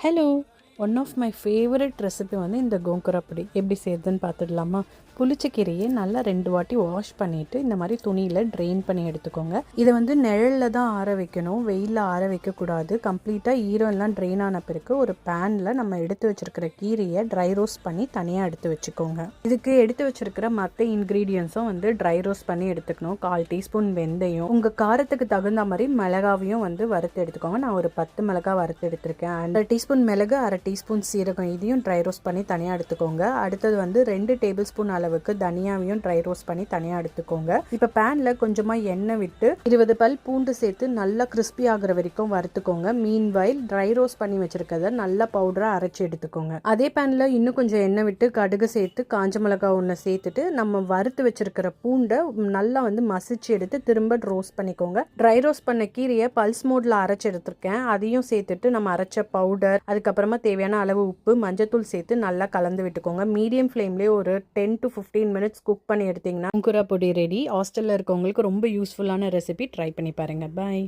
Hello, one of my favourite recipe வந்து இந்த கோங்கரா பொடி எப்படி செய்யுதுன்னு பார்த்துடலாமா? புளிச்சக்கீரையை நல்லா 2 வாட்டி வாஷ் பண்ணிவிட்டு இந்த மாதிரி துணியில் ட்ரெயின் பண்ணி எடுத்துக்கோங்க. இதை வந்து நிழலில் தான் ஆற வைக்கணும், வெயிலில் ஆற வைக்கக்கூடாது. கம்ப்ளீட்டாக ஈரம் எல்லாம் ட்ரெயின் ஆன பிறகு ஒரு பேனில் நம்ம எடுத்து வச்சுருக்கிற கீரையை ட்ரை ரோஸ்ட் பண்ணி தனியாக எடுத்து வச்சுக்கோங்க. இதுக்கு எடுத்து வச்சுருக்கிற மற்ற இன்க்ரீடியன்ஸும் வந்து ட்ரை ரோஸ்ட் பண்ணி எடுத்துக்கணும். 1/4 டீஸ்பூன் வெந்தயம், உங்கள் காரத்துக்கு தகுந்த மாதிரி மிளகாவையும் வந்து வறுத்து எடுத்துக்கோங்க. நான் ஒரு 10 மிளகாய் வறுத்து எடுத்திருக்கேன். 1/2 டீஸ்பூன் மிளகு, 1/2 டீஸ்பூன் சீரகம், இதையும் ட்ரை ரோஸ்ட் பண்ணி தனியாக எடுத்துக்கோங்க. அடுத்தது வந்து 2 டேபிள் ஸ்பூன் அளவுக்கு தனியாவையும் ட்ரை ரோஸ்ட் பண்ணி தனியாக எடுத்துக்கோங்க. இப்போ பேனில் கொஞ்சமாக எண்ணெய் விட்டு 20 பல் பூண்டு சேர்த்து நல்லா கிறிஸ்பி ஆகிற வரைக்கும் வறுத்துக்கோங்க. மீன்வைல் ட்ரை ரோஸ்ட் பண்ணி வச்சிருக்கிறத நல்லா பவுடராக அரைச்சி எடுத்துக்கோங்க. அதே பேனில் இன்னும் கொஞ்சம் எண்ணெய் விட்டு கடுகு சேர்த்து காஞ்ச மிளகாய் ஒன்று சேர்த்துட்டு நம்ம வறுத்து வச்சிருக்கிற பூண்டை நல்லா வந்து மசிச்சு எடுத்து திரும்ப ரோஸ்ட் பண்ணிக்கோங்க. ட்ரை ரோஸ்ட் பண்ண கீரையை பல்ஸ் மோடில் அரைச்சி எடுத்துருக்கேன். அதையும் சேர்த்துட்டு நம்ம அரைச்ச பவுடர், அதுக்கப்புறமா தேவையான அளவு உப்பு, மஞ்சத்தூள் சேர்த்து நல்லா கலந்து விட்டுக்கோங்க. மீடியம் ஃப்ளேம்லேயே ஒரு 10 to 15 மினிட்ஸ் குக் பண்ணி எடுத்தீங்கன்னா கோங்கரா பொடி ரெடி. ஹாஸ்டலில் இருக்கவங்களுக்கு ரொம்ப யூஸ்ஃபுல்லான ரெசிபி. ட்ரை பண்ணி பாருங்கள். பாய்.